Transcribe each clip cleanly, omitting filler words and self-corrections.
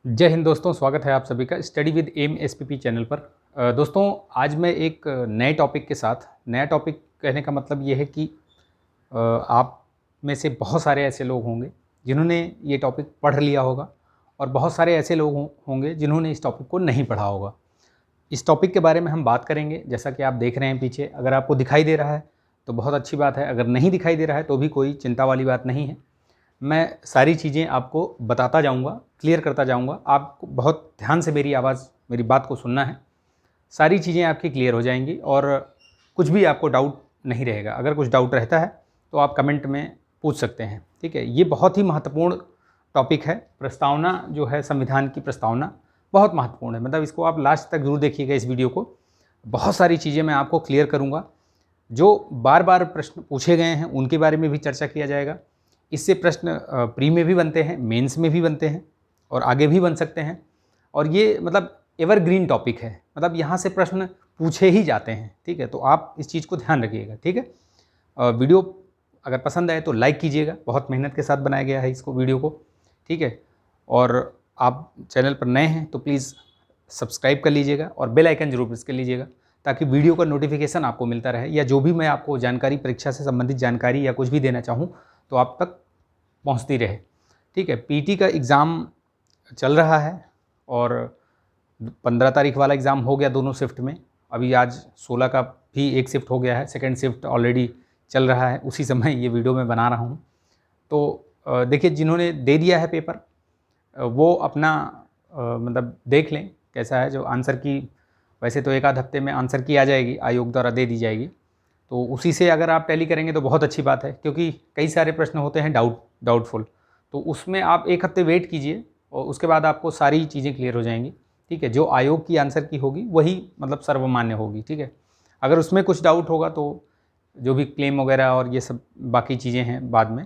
जय हिंद दोस्तों, स्वागत है आप सभी का study with M SPP channel पर। दोस्तों, आज मैं एक नए टॉपिक के साथ, नया टॉपिक कहने का मतलब ये है कि आप में से बहुत सारे ऐसे लोग होंगे जिन्होंने ये टॉपिक पढ़ लिया होगा और बहुत सारे ऐसे लोग होंगे जिन्होंने इस टॉपिक को नहीं पढ़ा होगा। इस टॉपिक के बारे में हम बात करेंगे। जैसा कि आप देख रहे हैं पीछे, अगर आपको दिखाई दे रहा है तो बहुत अच्छी बात है, अगर नहीं दिखाई दे रहा है तो भी कोई चिंता वाली बात नहीं है। मैं सारी चीज़ें आपको बताता जाऊंगा, क्लियर करता जाऊंगा। आपको बहुत ध्यान से मेरी बात को सुनना है। सारी चीज़ें आपकी क्लियर हो जाएंगी और कुछ भी आपको डाउट नहीं रहेगा। अगर कुछ डाउट रहता है तो आप कमेंट में पूछ सकते हैं, ठीक है। ये बहुत ही महत्वपूर्ण टॉपिक है। प्रस्तावना जो है, संविधान की प्रस्तावना बहुत महत्वपूर्ण है। मतलब इसको आप लास्ट तक जरूर देखिएगा इस वीडियो को। बहुत सारी चीज़ें मैं आपको क्लियर करूँगा। जो बार बार प्रश्न पूछे गए हैं उनके बारे में भी चर्चा किया जाएगा। इससे प्रश्न प्री में भी बनते हैं, मेंस में भी बनते हैं और आगे भी बन सकते हैं। और ये मतलब एवरग्रीन टॉपिक है, मतलब यहाँ से प्रश्न पूछे ही जाते हैं, ठीक है। तो आप इस चीज़ को ध्यान रखिएगा, ठीक है। वीडियो अगर पसंद आए तो लाइक कीजिएगा, बहुत मेहनत के साथ बनाया गया है इसको, वीडियो को, ठीक है। और आप चैनल पर नए हैं तो प्लीज़ सब्सक्राइब कर लीजिएगा और बेल आइकन जरूर प्रेस कर लीजिएगा ताकि वीडियो का नोटिफिकेशन आपको मिलता रहे, या जो भी मैं आपको जानकारी, परीक्षा से संबंधित जानकारी या कुछ भी देना चाहूँ तो आप तक पहुंचती रहे, ठीक है। पीटी का एग्ज़ाम चल रहा है और 15 तारीख वाला एग्ज़ाम हो गया दोनों शिफ्ट में। अभी आज 16 का भी एक शिफ्ट हो गया है, सेकंड शिफ्ट ऑलरेडी चल रहा है। उसी समय ये वीडियो मैं बना रहा हूँ। तो देखिए, जिन्होंने दे दिया है पेपर वो अपना मतलब देख लें कैसा है। जो आंसर की, वैसे तो एक आध हफ्ते में आंसर की आ जाएगी, आयोग द्वारा दे दी जाएगी। तो उसी से अगर आप टैली करेंगे तो बहुत अच्छी बात है, क्योंकि कई सारे प्रश्न होते हैं डाउटफुल। तो उसमें आप एक हफ्ते वेट कीजिए और उसके बाद आपको सारी चीज़ें क्लियर हो जाएंगी, ठीक है। जो आयोग की आंसर की होगी वही मतलब सर्वमान्य होगी, ठीक है। अगर उसमें कुछ डाउट होगा तो जो भी क्लेम वगैरह और ये सब बाकी चीज़ें हैं बाद में,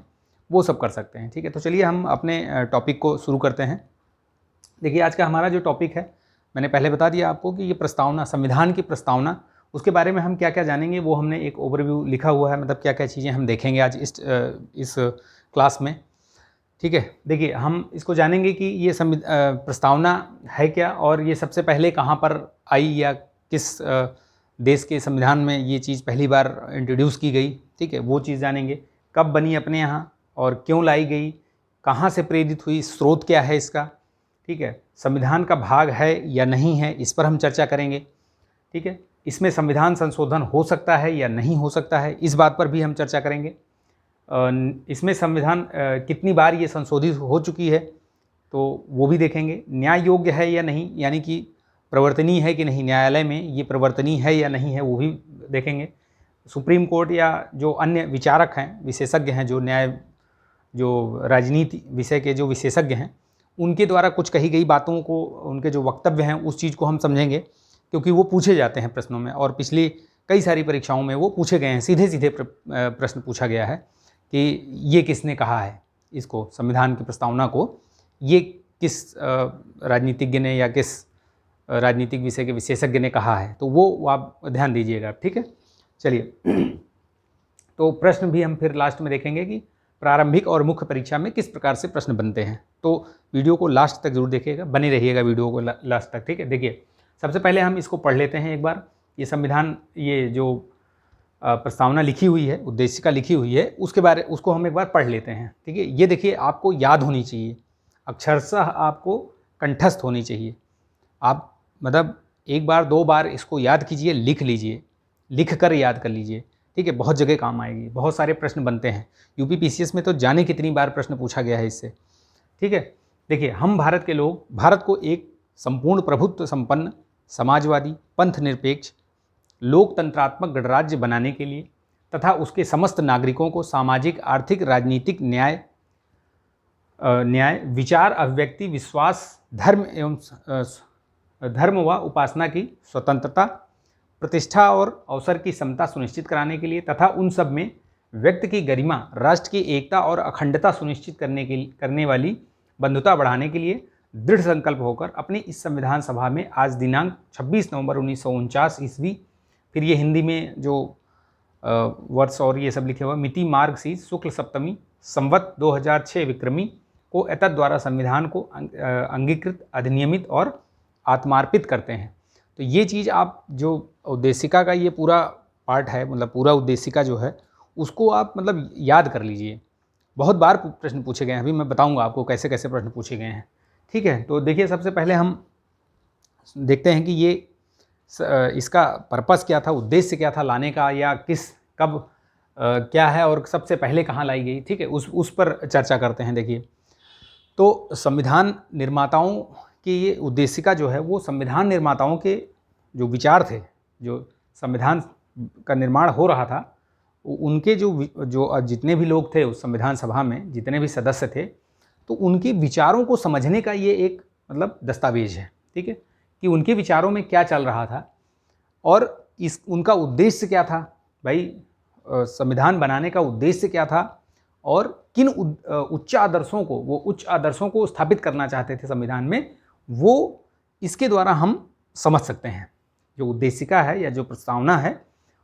वो सब कर सकते हैं, ठीक है। तो चलिए हम अपने टॉपिक को शुरू करते हैं। देखिए, आज का हमारा जो टॉपिक है, मैंने पहले बता दिया आपको कि ये प्रस्तावना, संविधान की प्रस्तावना, उसके बारे में हम क्या क्या जानेंगे वो हमने एक ओवरव्यू लिखा हुआ है। मतलब क्या क्या चीज़ें हम देखेंगे आज इस क्लास में, ठीक है। देखिए, हम इसको जानेंगे कि ये प्रस्तावना है क्या, और ये सबसे पहले कहाँ पर आई, या किस देश के संविधान में ये चीज़ पहली बार इंट्रोड्यूस की गई, ठीक है। वो चीज़ जानेंगे। कब बनी अपने यहाँ और क्यों लाई गई, कहाँ से प्रेरित हुई, स्रोत क्या है इसका, ठीक है। संविधान का भाग है या नहीं है, इस पर हम चर्चा करेंगे, ठीक है। इसमें संविधान संशोधन हो सकता है या नहीं हो सकता है, इस बात पर भी हम चर्चा करेंगे। इसमें संविधान कितनी बार ये संशोधित हो चुकी है तो वो भी देखेंगे। न्याय योग्य है या नहीं, यानी कि प्रवर्तनीय है कि नहीं, न्यायालय में ये प्रवर्तनीय है या नहीं है, वो भी देखेंगे। सुप्रीम कोर्ट या जो अन्य विचारक हैं, विशेषज्ञ हैं, जो राजनीति विषय के जो विशेषज्ञ हैं, उनके द्वारा कुछ कही गई बातों को, उनके जो वक्तव्य हैं, उस चीज़ को हम समझेंगे, क्योंकि वो पूछे जाते हैं प्रश्नों में, और पिछली कई सारी परीक्षाओं में वो पूछे गए हैं। सीधे सीधे प्रश्न पूछा गया है कि ये किसने कहा है, इसको, संविधान की प्रस्तावना को, ये किस राजनीतिज्ञ ने या किस राजनीतिक विषय के विशेषज्ञ ने कहा है। तो वो आप ध्यान दीजिएगा, ठीक है। चलिए, तो प्रश्न भी हम फिर लास्ट में देखेंगे कि प्रारंभिक और मुख्य परीक्षा में किस प्रकार से प्रश्न बनते हैं। तो वीडियो को लास्ट तक जरूर देखिएगा, बने रहिएगा वीडियो को लास्ट तक, ठीक है। देखिए, सबसे पहले हम इसको पढ़ लेते हैं एक बार। ये संविधान, ये जो प्रस्तावना लिखी हुई है, उद्देशिका लिखी हुई है, उसको हम एक बार पढ़ लेते हैं, ठीक है। ये देखिए, आपको याद होनी चाहिए, अक्षरशः आपको कंठस्थ होनी चाहिए। आप मतलब एक बार दो बार इसको याद कीजिए, लिख लीजिए, लिख कर याद कर लीजिए, ठीक है। बहुत जगह काम आएगी, बहुत सारे प्रश्न बनते हैं। यूपी पीसीएस में तो जाने कितनी बार प्रश्न पूछा गया है इससे, ठीक है। देखिए, हम भारत के लोग भारत को एक संपूर्ण प्रभुत्व संपन्न, समाजवादी, पंथ निरपेक्ष, लोकतंत्रात्मक गणराज्य बनाने के लिए तथा उसके समस्त नागरिकों को सामाजिक, आर्थिक, राजनीतिक न्याय, विचार, अभिव्यक्ति, विश्वास, धर्म व उपासना की स्वतंत्रता, प्रतिष्ठा और अवसर की समता सुनिश्चित कराने के लिए तथा उन सब में व्यक्ति की गरिमा, राष्ट्र की एकता और अखंडता सुनिश्चित करने वाली बंधुता बढ़ाने के लिए दृढ़ संकल्प होकर अपनी इस संविधान सभा में आज दिनांक 26 नवंबर 1949 ईस्वी, फिर ये हिंदी में जो वर्ष और ये सब लिखे हुए, मिति मार्ग सी शुक्ल सप्तमी, संवत 2006 विक्रमी, को एतद द्वारा संविधान को अंगीकृत, अधिनियमित और आत्मार्पित करते हैं। तो ये चीज़ आप जो उद्देशिका का ये पूरा पार्ट है, मतलब पूरा उद्देशिका जो है उसको आप मतलब याद कर लीजिए। बहुत बार प्रश्न पूछे गए हैं, अभी मैं बताऊंगा आपको कैसे कैसे प्रश्न पूछे गए हैं। ठीक है, तो देखिए सबसे पहले हम देखते हैं कि ये इसका पर्पस क्या था, उद्देश्य क्या था लाने का, या किस कब क्या है और सबसे पहले कहाँ लाई गई। ठीक है, उस पर चर्चा करते हैं। देखिए, तो संविधान निर्माताओं की ये उद्देशिका जो है वो संविधान निर्माताओं के जो विचार थे, जो संविधान का निर्माण हो रहा था, उनके जो जितने भी लोग थे उस संविधान सभा में, जितने भी सदस्य थे, तो उनके विचारों को समझने का ये एक मतलब दस्तावेज है। ठीक है, कि उनके विचारों में क्या चल रहा था और उनका उद्देश्य क्या था, भाई संविधान बनाने का उद्देश्य क्या था और किन उच्च आदर्शों को स्थापित करना चाहते थे संविधान में, वो इसके द्वारा हम समझ सकते हैं। जो उद्देशिका है या जो प्रस्तावना है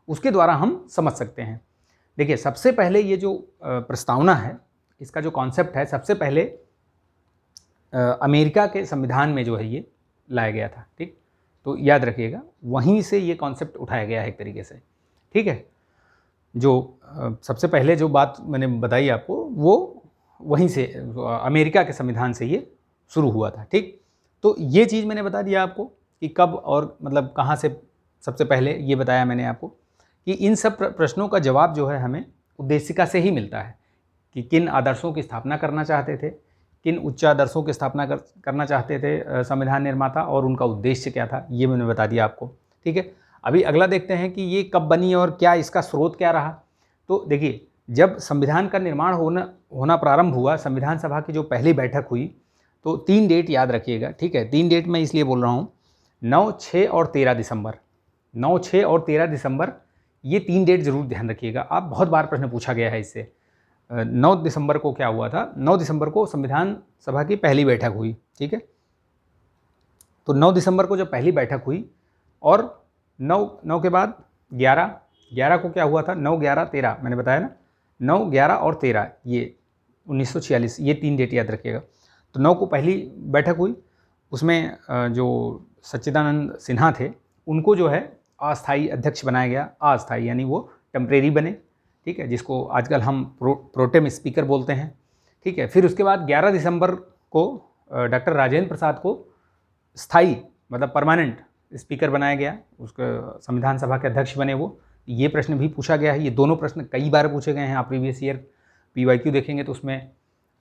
उसके द्वारा हम समझ सकते हैं। देखिए, सबसे पहले ये जो प्रस्तावना है, इसका जो कॉन्सेप्ट है, सबसे पहले अमेरिका के संविधान में जो है ये लाया गया था। ठीक, तो याद रखिएगा, वहीं से ये कॉन्सेप्ट उठाया गया है एक तरीके से। ठीक है, जो सबसे पहले जो बात मैंने बताई आपको वो वहीं से, अमेरिका के संविधान से ये शुरू हुआ था। ठीक, तो ये चीज़ मैंने बता दिया आपको कि कब और मतलब कहाँ से सबसे पहले ये बताया मैंने आपको कि इन सब प्रश्नों का जवाब जो है हमें उद्देशिका से ही मिलता है कि किन आदर्शों की स्थापना करना चाहते थे, किन उच्च आदर्शों की स्थापना करना चाहते थे संविधान निर्माता, और उनका उद्देश्य क्या था, ये मैंने बता दिया आपको। ठीक है, अभी अगला देखते हैं कि ये कब बनी और क्या इसका स्रोत क्या रहा। तो देखिए, जब संविधान का निर्माण होना प्रारंभ हुआ, संविधान सभा की जो पहली बैठक हुई, तो 3 डेट याद रखिएगा। ठीक है, 3 डेट मैं इसलिए बोल रहा हूँ, 9, 6 और 13 दिसंबर। 9, 6 और 13 दिसंबर, ये 3 डेट जरूर ध्यान रखिएगा। आप बहुत बार प्रश्न पूछा गया है इससे। 9 दिसंबर को क्या हुआ था, 9 दिसंबर को संविधान सभा की पहली बैठक हुई। ठीक है, तो 9 दिसंबर को जब पहली बैठक हुई और 9 के बाद 11 को क्या हुआ था, 9, 11, 13 मैंने बताया ना, 9, 11 और 13 ये 1946, ये 3 डेट याद रखिएगा। तो 9 को पहली बैठक हुई, उसमें जो सच्चिदानंद सिन्हा थे उनको जो है अस्थाई अध्यक्ष बनाया गया। अस्थाई यानी वो टेम्परेरी बने। ठीक है, जिसको आजकल हम प्रोटेम स्पीकर बोलते हैं। ठीक है, फिर उसके बाद 11 दिसंबर को डॉक्टर राजेंद्र प्रसाद को स्थाई मतलब परमानेंट स्पीकर बनाया गया, उसका संविधान सभा के अध्यक्ष बने वो। ये प्रश्न भी पूछा गया है, ये दोनों प्रश्न कई बार पूछे गए हैं। आप प्रीवियस ईयर PYQ देखेंगे तो उसमें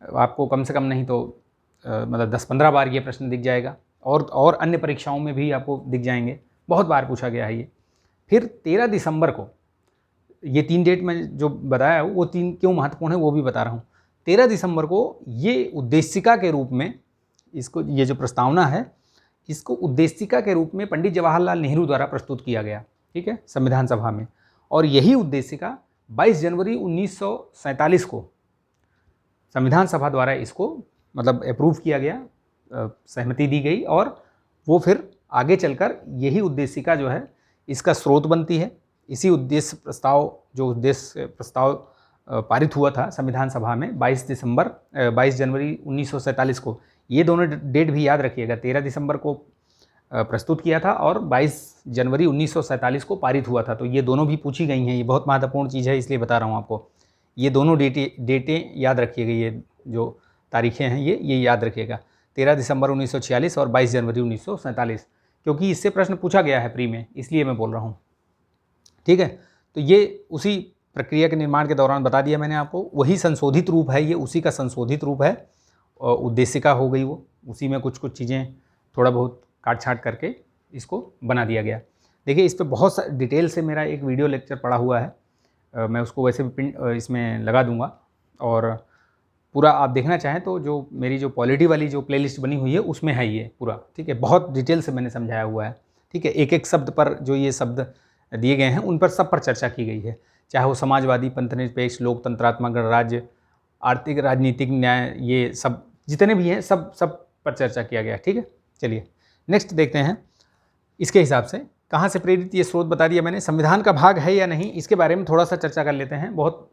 आपको कम से कम नहीं तो मतलब 10-15 बार ये प्रश्न दिख जाएगा, और अन्य परीक्षाओं में भी आपको दिख जाएंगे, बहुत बार पूछा गया है ये। फिर 13 दिसंबर को, ये 3 डेट में जो बताया वो 3 क्यों महत्वपूर्ण है वो भी बता रहा हूँ। 13 दिसंबर को ये उद्देशिका के रूप में, इसको ये जो प्रस्तावना है इसको उद्देशिका के रूप में पंडित जवाहरलाल नेहरू द्वारा प्रस्तुत किया गया। ठीक है, संविधान सभा में, और यही उद्देशिका 22 जनवरी 1947 को संविधान सभा द्वारा इसको मतलब अप्रूव किया गया, सहमति दी गई, और वो फिर आगे चलकर यही उद्देशिका जो है इसका स्रोत बनती है। इसी उद्देश्य प्रस्ताव पारित हुआ था संविधान सभा में 22 जनवरी 1947 को। ये दोनों डेट भी याद रखिएगा, 13 दिसंबर को प्रस्तुत किया था और 22 जनवरी 1947 को पारित हुआ था। तो ये दोनों भी पूछी गई हैं, ये बहुत महत्वपूर्ण चीज़ है इसलिए बता रहा हूँ आपको। ये दोनों डेटें याद रखिएगा, ये जो तारीखें हैं ये याद रखिएगा, 13 दिसंबर 1946 और 22 जनवरी 1947, क्योंकि इससे प्रश्न पूछा गया है प्री में, इसलिए मैं बोल रहा हूँ। ठीक है, तो ये उसी प्रक्रिया के निर्माण के दौरान बता दिया मैंने आपको, वही संशोधित रूप है, ये उसी का संशोधित रूप है, और उद्देशिका हो गई वो, उसी में कुछ चीज़ें थोड़ा बहुत काट छाँट करके इसको बना दिया गया। देखिए, इस पर बहुत डिटेल से मेरा एक वीडियो लेक्चर पड़ा हुआ है, मैं उसको वैसे भी इसमें लगा दूंगा, और पूरा आप देखना चाहें तो जो मेरी जो पॉलिटी वाली जो प्लेलिस्ट बनी हुई है उसमें है ये पूरा। ठीक है, बहुत डिटेल से मैंने समझाया हुआ है। ठीक है, एक एक शब्द पर जो ये शब्द दिए गए हैं उन पर सब पर चर्चा की गई है, चाहे वो समाजवादी, पंथनिरपेक्ष, लोकतंत्रात्मक गणराज्य, आर्थिक राजनीतिक न्याय, ये सब जितने भी हैं सब पर चर्चा किया गया। ठीक है, चलिए नेक्स्ट देखते हैं इसके हिसाब से कहाँ से प्रेरित, ये स्रोत बता दिया मैंने। संविधान का भाग है या नहीं, इसके बारे में थोड़ा सा चर्चा कर लेते हैं। बहुत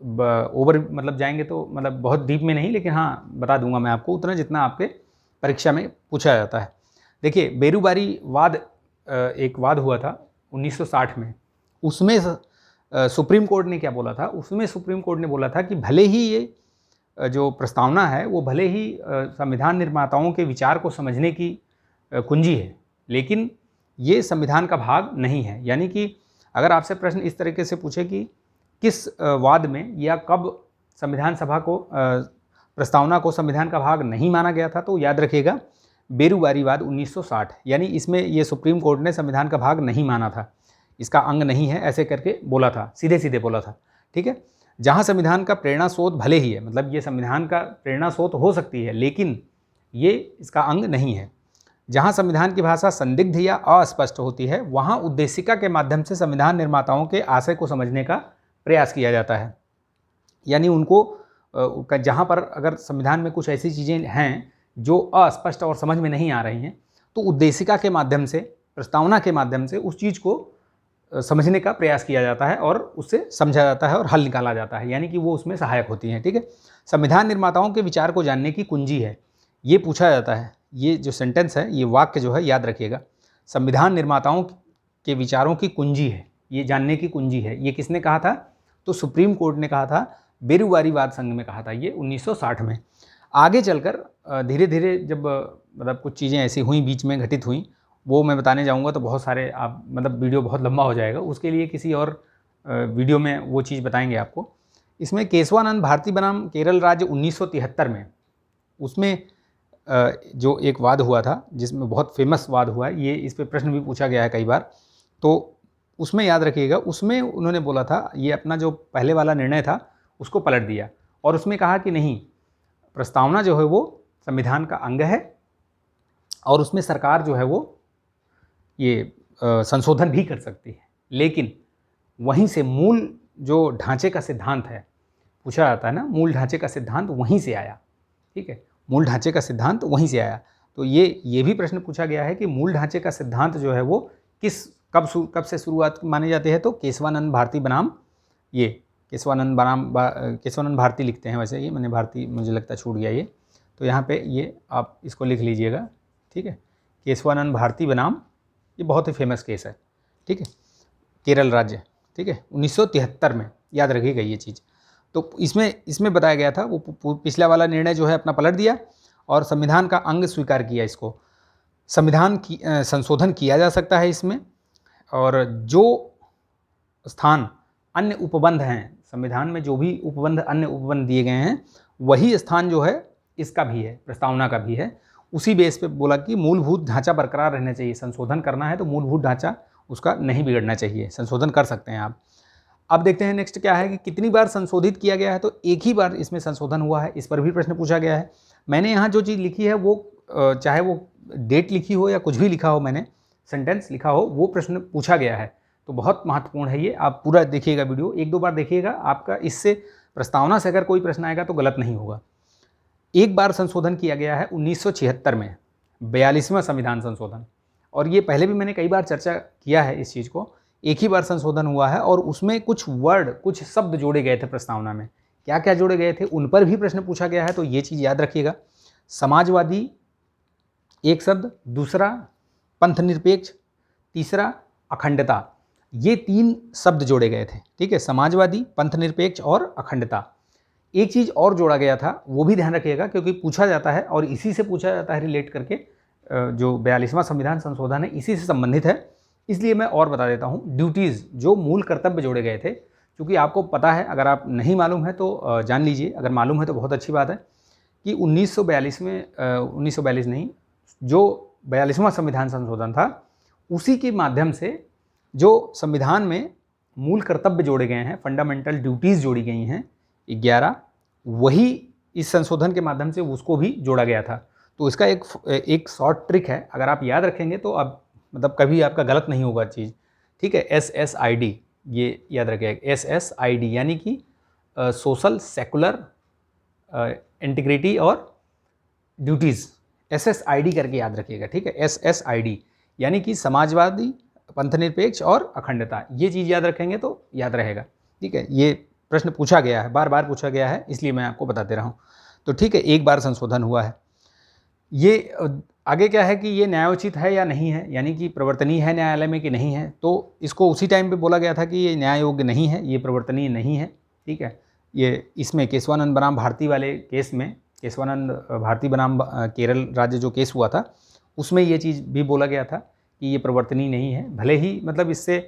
ओवर मतलब जाएंगे तो मतलब बहुत डीप में नहीं, लेकिन हाँ बता दूंगा मैं आपको उतना जितना आपके परीक्षा में पूछा जाता है। देखिए, बेरुबारी वाद एक वाद हुआ था 1960 में। उसमें सुप्रीम कोर्ट ने क्या बोला था, उसमें सुप्रीम कोर्ट ने बोला था कि भले ही ये जो प्रस्तावना है वो भले ही संविधान निर्माताओं के विचार को समझने की कुंजी है, लेकिन ये संविधान का भाग नहीं है। यानी कि अगर आपसे प्रश्न इस तरीके से पूछे कि किस वाद में या कब संविधान सभा को प्रस्तावना को संविधान का भाग नहीं माना गया था, तो याद रखिएगा बेरुबारी वाद 1960। यानी इसमें ये सुप्रीम कोर्ट ने संविधान का भाग नहीं माना था, इसका अंग नहीं है, ऐसे करके बोला था, सीधे सीधे बोला था। ठीक है, जहाँ संविधान का प्रेरणा स्रोत भले ही है, मतलब ये संविधान का प्रेरणा स्रोत हो सकती है, लेकिन ये इसका अंग नहीं है। जहाँ संविधान की भाषा संदिग्ध या अस्पष्ट होती है, वहाँ उद्देशिका के माध्यम से संविधान निर्माताओं के आशय को समझने का प्रयास किया जाता है। यानी उनको जहाँ पर अगर संविधान में कुछ ऐसी चीज़ें हैं जो अस्पष्ट और समझ में नहीं आ रही हैं, तो उद्देशिका के माध्यम से, प्रस्तावना के माध्यम से उस चीज़ को समझने का प्रयास किया जाता है और उससे समझा जाता है और हल निकाला जाता है, यानी कि वो उसमें सहायक होती हैं। ठीक है, संविधान निर्माताओं के विचार को जानने की कुंजी है, ये पूछा जाता है। ये जो सेंटेंस है, ये वाक्य जो है, याद रखिएगा, संविधान निर्माताओं के विचारों की कुंजी है, ये जानने की कुंजी है। ये किसने कहा था? तो सुप्रीम कोर्ट ने कहा था, बेरुबारी वाद संघ में कहा था ये 1960 में। आगे चलकर धीरे धीरे जब मतलब कुछ चीज़ें ऐसी हुई, बीच में घटित हुई, वो मैं बताने जाऊंगा तो बहुत सारे आप मतलब वीडियो बहुत लंबा हो जाएगा, उसके लिए किसी और वीडियो में वो चीज़ बताएंगे आपको। इसमें केशवानंद भारती बनाम केरल राज्य 1973 में, उसमें जो एक वाद हुआ था, जिसमें बहुत फेमस वाद हुआ है, ये इस पे प्रश्न भी पूछा गया है कई बार, तो उसमें याद रखिएगा, उसमें उन्होंने बोला था, ये अपना जो पहले वाला निर्णय था उसको पलट दिया और उसमें कहा कि नहीं, प्रस्तावना जो है वो संविधान का अंग है और उसमें सरकार जो है वो ये संशोधन भी कर सकती है, लेकिन वहीं से मूल जो ढांचे का सिद्धांत है, पूछा जाता है ना, मूल ढांचे का सिद्धांत वहीं से आया। ठीक है, मूल ढांचे का सिद्धांत वहीं से आया। तो ये भी प्रश्न पूछा गया है कि मूल ढांचे का सिद्धांत जो है वो कब से शुरुआत माने जाते हैं, तो केशवानंद भारती बनाम, ये केशवानंद भारती लिखते हैं, वैसे ये मैंने भारती मुझे लगता छूट गया ये, तो यहाँ पे ये आप इसको लिख लीजिएगा। ठीक है, केशवानंद भारती बनाम, ये बहुत ही फेमस केस है। ठीक है, केरल राज्य, ठीक है, 1973 में, याद रखिएगा ये चीज़। तो इसमें बताया गया था, वो पिछला वाला निर्णय जो है अपना पलट दिया और संविधान का अंग स्वीकार किया इसको। संविधान की संशोधन किया जा सकता है इसमें, और जो स्थान अन्य उपबंध हैं, संविधान में जो भी उपबंध, अन्य उपबंध दिए गए हैं, वही स्थान जो है इसका भी है, प्रस्तावना का भी है। उसी बेस पे बोला कि मूलभूत ढांचा बरकरार रहना चाहिए, संशोधन करना है तो मूलभूत ढांचा उसका नहीं बिगड़ना चाहिए, संशोधन कर सकते हैं आप। अब देखते हैं नेक्स्ट क्या है कि कितनी बार संशोधित किया गया है, तो एक ही बार इसमें संशोधन हुआ है, इस पर भी प्रश्न पूछा गया है। मैंने यहाँ जो चीज़ लिखी है वो चाहे वो डेट लिखी हो या कुछ भी लिखा हो, मैंने सेंटेंस लिखा हो, वो प्रश्न पूछा गया है, तो बहुत महत्वपूर्ण है ये। आप पूरा देखिएगा वीडियो, एक दो बार देखिएगा, आपका इससे प्रस्तावना से अगर कोई प्रश्न आएगा तो गलत नहीं होगा। एक बार संशोधन किया गया है 1976 में, 42वां संविधान संशोधन, और ये पहले भी मैंने कई बार चर्चा किया है इस चीज़ को। एक ही बार संशोधन हुआ है और उसमें कुछ वर्ड, कुछ शब्द जोड़े गए थे प्रस्तावना में। क्या क्या जोड़े गए थे, उन पर भी प्रश्न पूछा गया है, तो ये चीज़ याद रखिएगा। समाजवादी एक शब्द, दूसरा पंथनिरपेक्ष, तीसरा अखंडता, ये 3 शब्द जोड़े गए थे। ठीक है, समाजवादी, पंथनिरपेक्ष और अखंडता। एक चीज़ और जोड़ा गया था, वो भी ध्यान रखिएगा, क्योंकि पूछा जाता है और इसी से पूछा जाता है रिलेट करके। जो 42वां संविधान संशोधन है इसी से संबंधित है, इसलिए मैं और बता देता हूँ। ड्यूटीज़, जो मूल कर्तव्य जोड़े गए थे, क्योंकि आपको पता है, अगर आप नहीं मालूम है तो जान लीजिए, अगर मालूम है तो बहुत अच्छी बात है कि 1942 में 1942 नहीं, जो 42वां संविधान संशोधन था, उसी के माध्यम से जो संविधान में मूल कर्तव्य जोड़े गए हैं, फंडामेंटल ड्यूटीज़ जोड़ी गई हैं 11, वही इस संशोधन के माध्यम से उसको भी जोड़ा गया था। तो इसका एक शॉर्ट ट्रिक है, अगर आप याद रखेंगे तो आप मतलब कभी आपका गलत नहीं होगा चीज़। ठीक है, SSID, ये याद रखिएगा, SSID यानी कि सोशल, सेकुलर, इंटीग्रिटी और ड्यूटीज़, SSID करके याद रखिएगा। ठीक है, SSID यानी कि समाजवादी, पंथनिरपेक्ष और अखंडता, ये चीज़ याद रखेंगे तो याद रहेगा। ठीक है, ये प्रश्न पूछा गया है, बार बार पूछा गया है, इसलिए मैं आपको बताते रहा हूँ। तो ठीक है, एक बार संशोधन हुआ है। ये आगे क्या है कि ये न्यायोचित है या नहीं है, यानी कि प्रवर्तनीय है न्यायालय में कि नहीं है। तो इसको उसी टाइम पे बोला गया था कि ये न्याय योग्य नहीं है, ये प्रवर्तनीय नहीं है। ठीक है, ये इसमें केशवानंद बनाम भारती वाले केस में, केशवानंद भारती बनाम केरल राज्य जो केस हुआ था, उसमें ये चीज़ भी बोला गया था कि ये प्रवर्तनीय नहीं है। भले ही मतलब इससे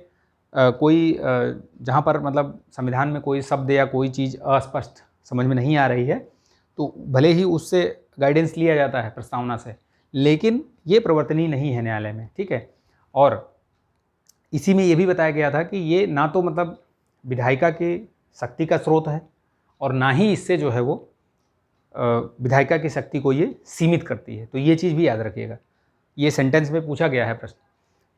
कोई जहाँ पर मतलब संविधान में कोई शब्द या कोई चीज़ अस्पष्ट समझ में नहीं आ रही है, तो भले ही उससे गाइडेंस लिया जाता है प्रस्तावना से, लेकिन ये प्रवर्तनीय नहीं है न्यायालय में। ठीक है, और इसी में ये भी बताया गया था कि ये ना तो मतलब विधायिका की शक्ति का स्रोत है और ना ही इससे जो है वो विधायिका की शक्ति को ये सीमित करती है। तो ये चीज़ भी याद रखिएगा, ये सेंटेंस में पूछा गया है प्रश्न।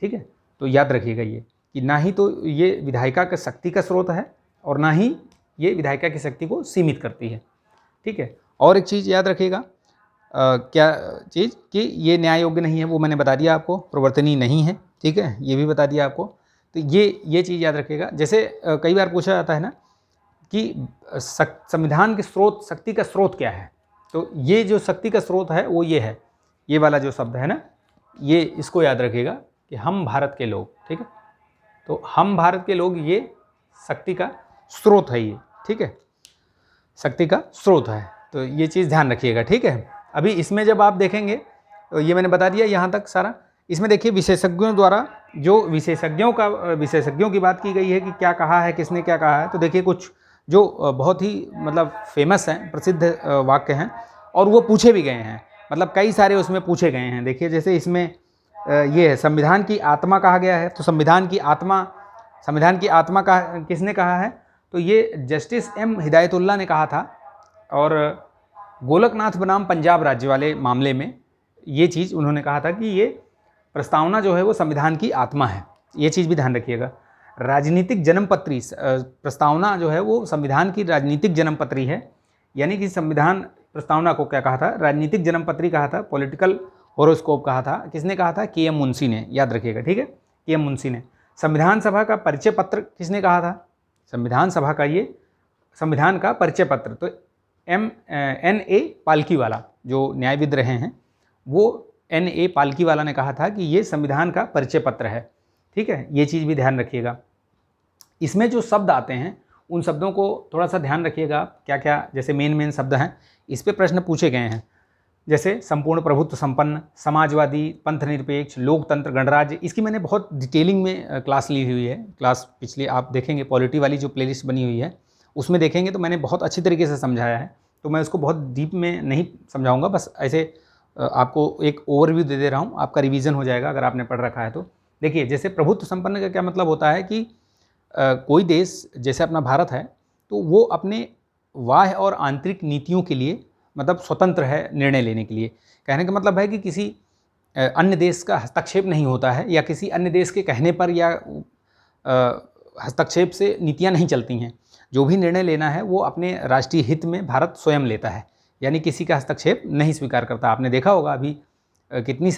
ठीक है, तो याद रखिएगा ये कि ना ही तो ये विधायिका का शक्ति का स्रोत है और ना ही ये विधायिका की शक्ति को सीमित करती है। ठीक है, और एक चीज़ याद रखिएगा, क्या चीज़ कि ये न्याय योग्य नहीं है, वो मैंने बता दिया आपको, प्रवर्तनीय नहीं है। ठीक है, ये भी बता दिया आपको। तो ये चीज़ याद रखिएगा। जैसे कई बार पूछा जाता है ना कि संविधान के स्रोत, शक्ति का स्रोत क्या है, तो ये जो शक्ति का स्रोत है वो ये है, ये वाला जो शब्द है ना, ये इसको याद रखिएगा कि हम भारत के लोग। ठीक है, तो हम भारत के लोग, ये शक्ति का स्रोत है ये। ठीक है, शक्ति का स्रोत है, तो ये चीज़ ध्यान रखिएगा। ठीक है, अभी इसमें जब आप देखेंगे तो ये मैंने बता दिया यहाँ तक सारा। इसमें देखिए विशेषज्ञों द्वारा जो विशेषज्ञों की बात की गई है कि क्या कहा है, किसने क्या कहा है। तो देखिए कुछ जो बहुत ही मतलब फेमस हैं, प्रसिद्ध वाक्य हैं और वो पूछे भी गए हैं, मतलब कई सारे उसमें पूछे गए हैं। देखिए जैसे इसमें ये है, संविधान की आत्मा कहा गया है। तो संविधान की आत्मा का किसने कहा है, तो ये जस्टिस एम हिदायतुल्लाह ने कहा था। और गोलकनाथ बनाम पंजाब राज्य वाले मामले में ये चीज़ उन्होंने कहा था कि ये प्रस्तावना जो है वो संविधान की आत्मा है। ये चीज़ भी ध्यान रखिएगा। राजनीतिक जन्मपत्री प्रस्तावना जो है वो संविधान की राजनीतिक जन्मपत्री है, यानी कि संविधान प्रस्तावना को क्या कहा था, राजनीतिक जन्मपत्री कहा था, पॉलिटिकल होरोस्कोप कहा था। किसने कहा था, के एम मुंशी ने, याद रखिएगा। ठीक है, के एम मुंशी ने। संविधान सभा का परिचय पत्र किसने कहा था, संविधान सभा का ये संविधान का परिचय पत्र, तो N.A. पालकी वाला जो न्यायविद रहे हैं, वो N.A. पालकी वाला ने कहा था कि ये संविधान का परिचय पत्र है। ठीक है, ये चीज़ भी ध्यान रखिएगा। इसमें जो शब्द आते हैं उन शब्दों को थोड़ा सा ध्यान रखिएगा, क्या क्या जैसे मेन शब्द हैं, इस पे प्रश्न पूछे गए हैं। जैसे संपूर्ण प्रभुत्व संपन्न, समाजवादी, पंथनिरपेक्ष, लोकतंत्र, गणराज्य। इसकी मैंने बहुत डिटेलिंग में क्लास ली हुई है। क्लास पिछले आप देखेंगे पॉलिटी वाली जो प्लेलिस्ट बनी हुई है उसमें देखेंगे तो मैंने बहुत अच्छी तरीके से समझाया है। तो मैं उसको बहुत डीप में नहीं समझाऊंगा, बस ऐसे आपको एक ओवरव्यू दे रहा हूँ, आपका रिवीजन हो जाएगा अगर आपने पढ़ रखा है तो। देखिए जैसे प्रभुत्व संपन्न का क्या मतलब होता है कि कोई देश जैसे अपना भारत है तो वो अपने बाह्य और आंतरिक नीतियों के लिए मतलब स्वतंत्र है निर्णय लेने के लिए। कहने का मतलब है कि किसी अन्य देश का हस्तक्षेप नहीं होता है, या किसी अन्य देश के कहने पर या हस्तक्षेप से नीतियाँ नहीं चलती हैं। जो भी निर्णय लेना है वो अपने राष्ट्रीय हित में भारत स्वयं लेता है, यानी किसी का हस्तक्षेप नहीं स्वीकार करता। आपने देखा होगा अभी कितने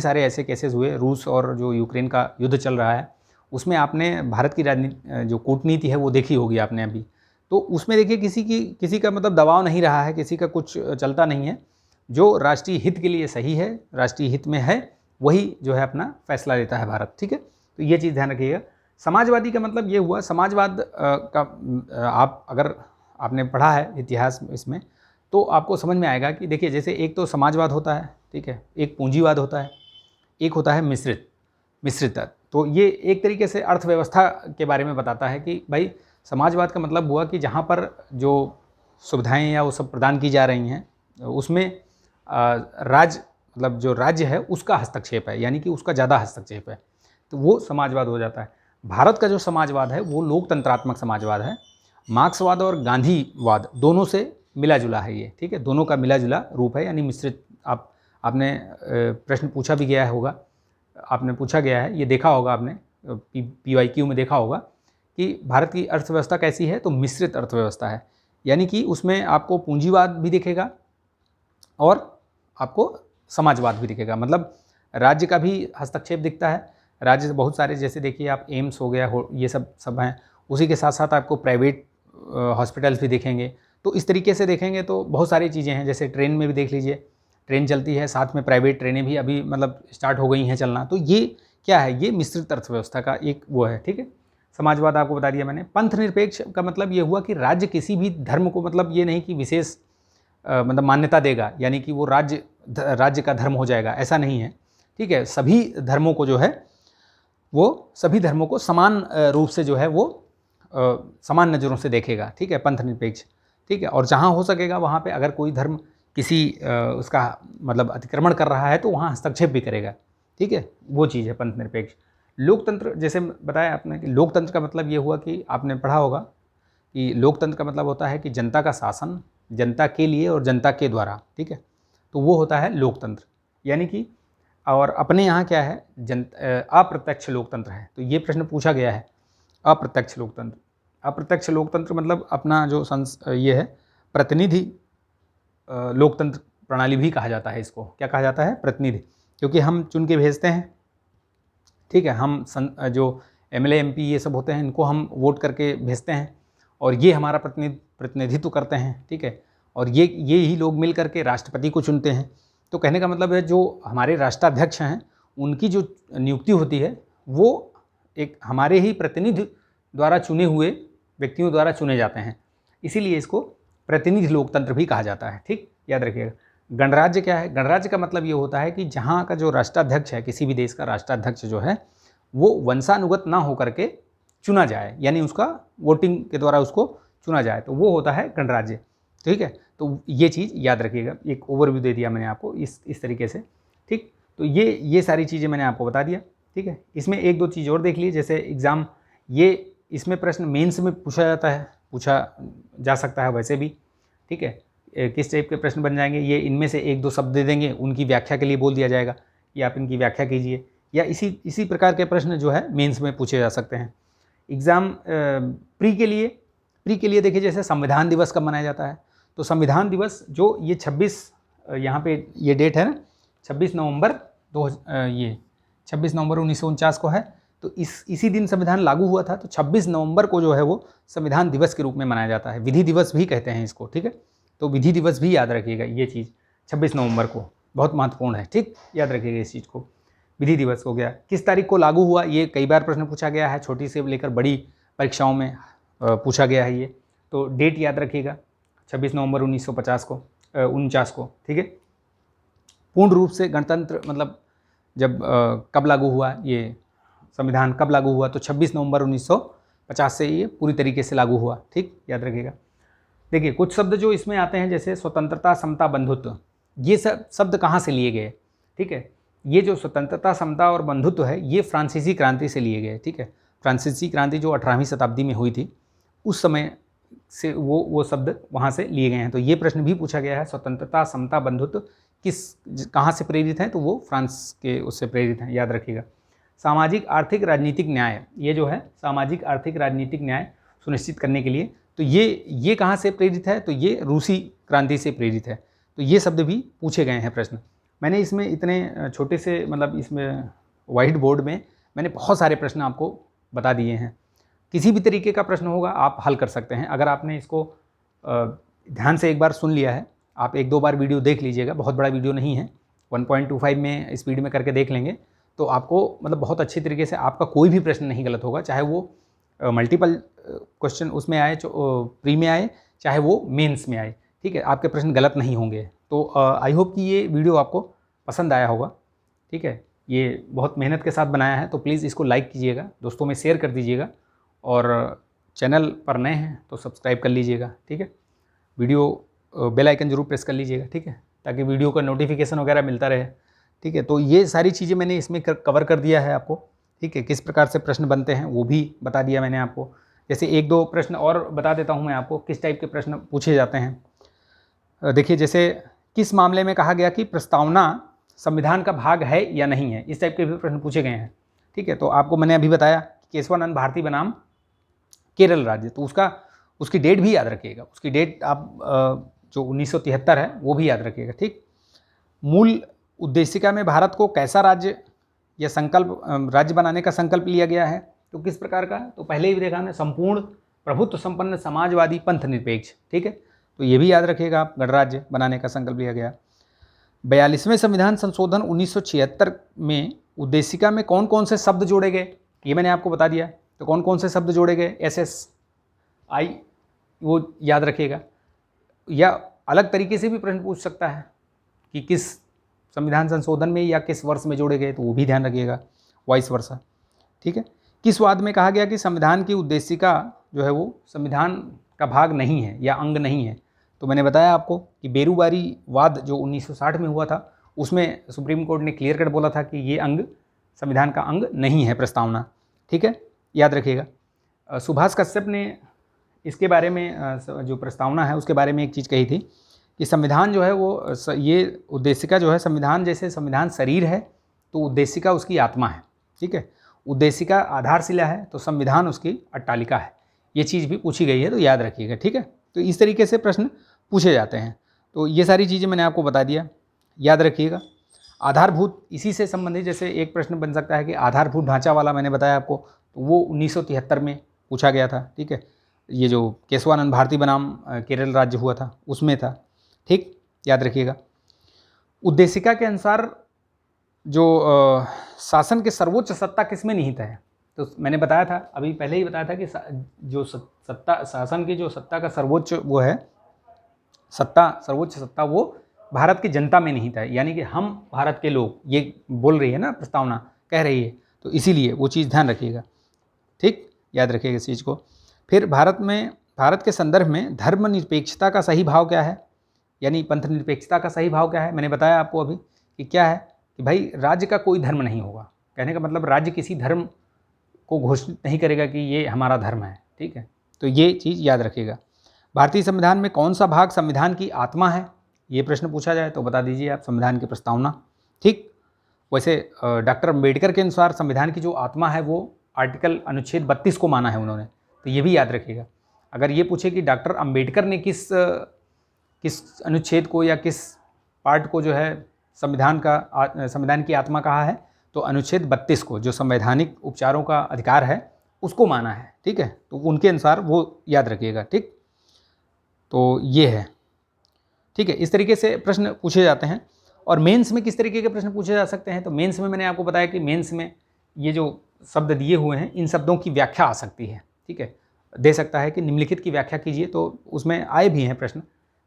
सारे ऐसे केसेस हुए, रूस और जो यूक्रेन का युद्ध चल रहा है उसमें आपने भारत की राजनीति जो कूटनीति है वो देखी होगी आपने अभी। तो उसमें देखिए किसी का मतलब दबाव नहीं रहा है, किसी का कुछ चलता नहीं है। जो राष्ट्रीय हित के लिए सही है, राष्ट्रीय हित में है, वही जो है अपना फैसला लेता है भारत। ठीक है, तो ये चीज़ ध्यान रखिएगा। समाजवादी का मतलब ये हुआ, समाजवाद का आप अगर आपने पढ़ा है इतिहास इसमें तो आपको समझ में आएगा कि देखिए जैसे एक तो समाजवाद होता है, ठीक है, एक पूंजीवाद होता है, एक होता है मिश्रित। तो ये एक तरीके से अर्थव्यवस्था के बारे में बताता है कि भाई समाजवाद का मतलब हुआ कि जहाँ पर जो सुविधाएं या वो सब प्रदान की जा रही हैं उसमें मतलब जो राज्य है उसका हस्तक्षेप है, यानी कि उसका ज़्यादा हस्तक्षेप है, तो वो समाजवाद हो जाता है। भारत का जो समाजवाद है वो लोकतंत्रात्मक समाजवाद है। मार्क्सवाद और गांधीवाद दोनों से मिला जुला है ये। ठीक है, दोनों का मिला जुला रूप है, यानी मिश्रित। आपने प्रश्न पूछा भी गया होगा, आपने पूछा गया है, ये देखा होगा आपने PYQ में देखा होगा कि भारत की अर्थव्यवस्था कैसी है, तो मिश्रित अर्थव्यवस्था है, यानी कि उसमें आपको पूंजीवाद भी दिखेगा और आपको समाजवाद भी दिखेगा। मतलब राज्य का भी हस्तक्षेप दिखता है, राज्य बहुत सारे, जैसे देखिए आप एम्स हो गया हो, ये सब हैं। उसी के साथ साथ आपको प्राइवेट हॉस्पिटल्स भी दिखेंगे। तो इस तरीके से देखेंगे तो बहुत सारी चीज़ें हैं। जैसे ट्रेन में भी देख लीजिए, ट्रेन चलती है, साथ में प्राइवेट ट्रेनें भी अभी मतलब स्टार्ट हो गई हैं चलना। तो ये क्या है, ये मिश्रित अर्थव्यवस्था का एक वो है, ठीक है। समाजवाद आपको बता दिया मैंने। पंथ निरपेक्ष का मतलब ये हुआ कि राज्य किसी भी धर्म को, मतलब ये नहीं कि विशेष मतलब मान्यता देगा, यानी कि वो राज्य का धर्म हो जाएगा, ऐसा नहीं है, ठीक है। सभी धर्मों को जो है वो सभी धर्मों को समान रूप से जो है वो समान नज़रों से देखेगा, ठीक है, पंथ निरपेक्ष, ठीक है। और जहाँ हो सकेगा वहाँ पे अगर कोई धर्म किसी उसका मतलब अतिक्रमण कर रहा है तो वहाँ हस्तक्षेप भी करेगा, ठीक है, वो चीज़ है पंथ निरपेक्ष। लोकतंत्र, जैसे बताया आपने कि लोकतंत्र का मतलब ये हुआ कि आपने पढ़ा होगा कि लोकतंत्र का मतलब होता है कि जनता का शासन जनता के लिए और जनता के द्वारा, ठीक है। तो वो होता है लोकतंत्र, यानी कि और अपने यहाँ क्या है, अप्रत्यक्ष लोकतंत्र है। तो ये प्रश्न पूछा गया है, अप्रत्यक्ष लोकतंत्र। अप्रत्यक्ष लोकतंत्र मतलब अपना जो ये है प्रतिनिधि लोकतंत्र प्रणाली भी कहा जाता है इसको। क्या कहा जाता है? प्रतिनिधि, क्योंकि हम चुन के भेजते हैं, ठीक है। हम जो एमएलए एमपी ये सब होते हैं, इनको हम वोट करके भेजते हैं और ये हमारा प्रतिनिधित्व करते हैं, ठीक है। और ये ही लोग मिल करके राष्ट्रपति को चुनते हैं। तो कहने का मतलब है जो हमारे राष्ट्राध्यक्ष हैं उनकी जो नियुक्ति होती है वो एक हमारे ही प्रतिनिधि द्वारा चुने हुए व्यक्तियों द्वारा चुने जाते हैं, इसीलिए इसको प्रतिनिधि लोकतंत्र भी कहा जाता है, ठीक, याद रखिएगा। गणराज्य क्या है? गणराज्य का मतलब ये होता है कि जहाँ का जो राष्ट्राध्यक्ष है, किसी भी देश का राष्ट्राध्यक्ष जो है वो वंशानुगत ना होकर के चुना जाए, यानी उसका वोटिंग के द्वारा उसको चुना जाए, तो वो होता है गणराज्य, ठीक है। तो ये चीज़ याद रखिएगा, एक ओवरव्यू दे दिया मैंने आपको इस तरीके से, ठीक। तो ये सारी चीज़ें मैंने आपको बता दिया, ठीक है। इसमें एक दो चीज़ और देख लीजिए, जैसे एग्ज़ाम इसमें प्रश्न मेंस में पूछा जा सकता है वैसे भी, ठीक है। किस टाइप के प्रश्न बन जाएंगे, ये इनमें से एक दो शब्द दे देंगे, उनकी व्याख्या के लिए बोल दिया जाएगा कि आप इनकी व्याख्या कीजिए, या इसी प्रकार के प्रश्न जो है मेंस में पूछे जा सकते हैं। एग्ज़ाम प्री के लिए देखिए, जैसे संविधान दिवस कब मनाया जाता है, तो संविधान दिवस जो ये 26 यहाँ पे ये डेट है ना, 26 नवंबर 1949 को है। तो इसी दिन संविधान लागू हुआ था, तो 26 नवंबर को जो है वो संविधान दिवस के रूप में मनाया जाता है। विधि दिवस भी कहते हैं इसको, ठीक है। तो विधि दिवस भी याद रखिएगा, ये चीज़ 26 नवंबर को बहुत महत्वपूर्ण है, ठीक, याद रखिएगा इस चीज़ को। विधि दिवस हो गया। किस तारीख को लागू हुआ, ये कई बार प्रश्न पूछा गया है, छोटी से लेकर बड़ी परीक्षाओं में पूछा गया है ये, तो डेट याद रखिएगा 26 नवंबर 1949 को, ठीक है। पूर्ण रूप से गणतंत्र मतलब जब कब लागू हुआ, ये संविधान कब लागू हुआ, तो 26 नवंबर 1950 से ये पूरी तरीके से लागू हुआ, ठीक, याद रखिएगा। देखिए कुछ शब्द जो इसमें आते हैं, जैसे स्वतंत्रता, समता, बंधुत्व, ये सब शब्द कहाँ से लिए गए, ठीक है। ये जो स्वतंत्रता, समता और बंधुत्व है, ये फ्रांसीसी क्रांति से लिए गए, ठीक है। फ्रांसीसी क्रांति जो 18वीं शताब्दी में हुई थी, उस समय से वो शब्द वहाँ से लिए गए हैं। तो ये प्रश्न भी पूछा गया है, स्वतंत्रता, समता, बंधुत्व कहाँ से प्रेरित हैं, तो वो फ्रांस के उससे प्रेरित हैं, याद रखिएगा। सामाजिक, आर्थिक, राजनीतिक न्याय, ये जो है सामाजिक, आर्थिक, राजनीतिक न्याय सुनिश्चित करने के लिए, तो ये कहाँ से प्रेरित है, तो ये रूसी क्रांति से प्रेरित है। तो ये शब्द भी पूछे गए हैं प्रश्न। मैंने इसमें इतने छोटे से मतलब इसमें वाइट बोर्ड में मैंने बहुत सारे प्रश्न आपको बता दिए हैं। किसी भी तरीके का प्रश्न होगा आप हल कर सकते हैं, अगर आपने इसको ध्यान से एक बार सुन लिया है। आप एक दो बार वीडियो देख लीजिएगा, बहुत बड़ा वीडियो नहीं है, 1.25 में स्पीड में करके देख लेंगे तो आपको मतलब बहुत अच्छी तरीके से आपका कोई भी प्रश्न नहीं गलत होगा, चाहे वो मल्टीपल क्वेश्चन उसमें आए, प्री में आए, चाहे वो मेंस में आए, ठीक है, आपके प्रश्न गलत नहीं होंगे। तो आई होप कि ये वीडियो आपको पसंद आया होगा, ठीक है। ये बहुत मेहनत के साथ बनाया है, तो प्लीज़ इसको लाइक कीजिएगा, दोस्तों में शेयर कर दीजिएगा, और चैनल पर नए हैं तो सब्सक्राइब कर लीजिएगा, ठीक है। वीडियो बेल आइकन जरूर प्रेस कर लीजिएगा, ठीक है, ताकि वीडियो का नोटिफिकेशन वगैरह मिलता रहे, ठीक है। तो ये सारी चीज़ें मैंने इसमें कवर कर दिया है आपको, ठीक है। किस प्रकार से प्रश्न बनते हैं वो भी बता दिया मैंने आपको। जैसे एक दो प्रश्न और बता देता हूँ मैं आपको, किस टाइप के प्रश्न पूछे जाते हैं। देखिए, जैसे किस मामले में कहा गया कि प्रस्तावना संविधान का भाग है या नहीं है, इस टाइप के भी प्रश्न पूछे गए हैं, ठीक है। तो आपको मैंने अभी बताया केशवानंद भारती बनाम केरल राज्य, तो उसकी डेट भी याद रखिएगा, उसकी डेट आप जो 1973 है वो भी याद रखिएगा, ठीक। मूल उद्देशिका में भारत को कैसा राज्य या संकल्प राज्य बनाने का संकल्प लिया गया है। तो किस प्रकार का? तो पहले ही देखा हमने, संपूर्ण प्रभुत्व संपन्न समाजवादी पंथ निरपेक्ष। ठीक है, तो ये भी याद रखिएगा आप, गणराज्य बनाने का संकल्प लिया गया। 42वें संविधान संशोधन 1976 में उद्देशिका में कौन कौन से शब्द जोड़े गए, ये मैंने आपको बता दिया। तो कौन कौन से शब्द जोड़े गए? SSI, वो याद रखिएगा। या अलग तरीके से भी प्रश्न पूछ सकता है कि किस संविधान संशोधन में या किस वर्ष में जोड़े गए, तो वो भी ध्यान रखिएगा, वाइस वर्सा। ठीक है, किस वाद में कहा गया कि संविधान की उद्देशिका जो है वो संविधान का भाग नहीं है या अंग नहीं है? तो मैंने बताया आपको कि बेरूबारी वाद जो 1960 में हुआ था, उसमें सुप्रीम कोर्ट ने क्लियर कट बोला था कि ये अंग संविधान का अंग नहीं है, प्रस्तावना। ठीक है, याद रखिएगा। सुभाष कश्यप ने इसके बारे में जो प्रस्तावना है उसके बारे में एक चीज़ कही थी कि संविधान जो है वो ये उद्देशिका जो है, संविधान जैसे संविधान शरीर है तो उद्देशिका उसकी आत्मा है। ठीक है, उद्देशिका आधारशिला है तो संविधान उसकी अट्टालिका है। ये चीज़ भी पूछी गई है, तो याद रखिएगा। ठीक है, तो इस तरीके से प्रश्न पूछे जाते हैं। तो ये सारी चीज़ें मैंने आपको बता दिया, याद रखिएगा। आधारभूत, इसी से संबंधित जैसे एक प्रश्न बन सकता है कि आधारभूत ढांचा वाला मैंने बताया आपको, तो वो 1973 में पूछा गया था। ठीक है, ये जो केशवानंद भारती बनाम केरल राज्य हुआ था उसमें था। ठीक, याद रखिएगा। उद्देशिका के अनुसार जो शासन के सर्वोच्च सत्ता किसमें निहित है? तो मैंने बताया था, अभी पहले ही बताया था कि जो सत्ता, शासन की जो सत्ता का सर्वोच्च वो है सत्ता, सर्वोच्च सत्ता वो भारत की जनता में निहित है। यानी कि हम भारत के लोग, ये बोल रही है ना प्रस्तावना, कह रही है, तो इसीलिए वो चीज़ ध्यान रखिएगा। ठीक, याद रखिएगा इस चीज़ को। फिर भारत के संदर्भ में धर्मनिरपेक्षता का सही भाव क्या है, यानी पंथ निरपेक्षता का सही भाव क्या है? मैंने बताया आपको अभी कि क्या है कि भाई राज्य का कोई धर्म नहीं होगा। कहने का मतलब राज्य किसी धर्म को घोषित नहीं करेगा कि ये हमारा धर्म है। ठीक है, तो ये चीज़ याद रखिएगा। भारतीय संविधान में कौन सा भाग संविधान की आत्मा है? ये प्रश्न पूछा जाए तो बता दीजिए आप, संविधान की प्रस्तावना। ठीक, वैसे डॉक्टर अम्बेडकर के अनुसार संविधान की जो आत्मा है वो आर्टिकल अनुच्छेद 32 को माना है उन्होंने, तो ये भी याद रखिएगा। अगर ये पूछे कि डॉक्टर अम्बेडकर ने किस अनुच्छेद को या किस पार्ट को जो है संविधान की आत्मा कहा है, तो अनुच्छेद 32 को, जो संवैधानिक उपचारों का अधिकार है, उसको माना है। ठीक है, तो उनके अनुसार वो याद रखिएगा। ठीक, तो ये है। ठीक है, इस तरीके से प्रश्न पूछे जाते हैं। और मेंस में किस तरीके के प्रश्न पूछे जा सकते हैं? तो मेंस में मैंने आपको बताया कि मेंस में ये जो शब्द दिए हुए हैं, इन शब्दों की व्याख्या आ सकती है। ठीक है, दे सकता है कि निम्नलिखित की व्याख्या कीजिए, तो उसमें आए भी हैं प्रश्न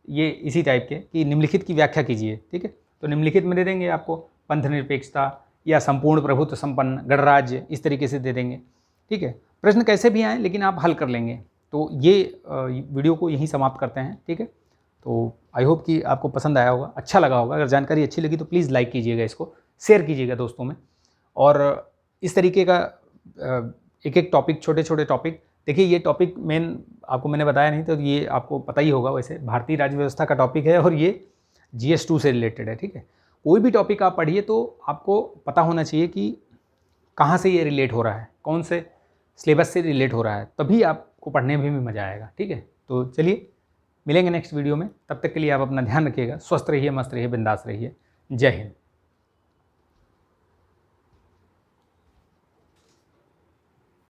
ये इसी टाइप के कि निम्नलिखित की व्याख्या कीजिए। ठीक है, तो निम्नलिखित में दे देंगे आपको पंथ निरपेक्षता या संपूर्ण प्रभुत्व संपन्न गणराज्य, इस तरीके से दे देंगे। ठीक है, प्रश्न कैसे भी आए लेकिन आप हल कर लेंगे। तो ये वीडियो को यहीं समाप्त करते हैं। ठीक है, तो आई होप कि आपको पसंद आया होगा, अच्छा लगा होगा। अगर जानकारी अच्छी लगी तो प्लीज़ लाइक कीजिएगा, इसको शेयर कीजिएगा दोस्तों में। और इस तरीके का एक एक टॉपिक, छोटे छोटे टॉपिक, देखिए ये टॉपिक मेन आपको मैंने बताया नहीं, तो ये आपको पता ही होगा। वैसे भारतीय राज्य व्यवस्था का टॉपिक है और ये GS2 से रिलेटेड है। ठीक है, कोई भी टॉपिक आप पढ़िए तो आपको पता होना चाहिए कि कहाँ से ये रिलेट हो रहा है, कौन से सिलेबस से रिलेट हो रहा है, तभी आपको पढ़ने में भी मज़ा आएगा। ठीक है, तो चलिए मिलेंगे नेक्स्ट वीडियो में। तब तक के लिए आप अपना ध्यान रखिएगा, स्वस्थ रहिए, मस्त रहिए, बिंदास रहिए। जय हिंद।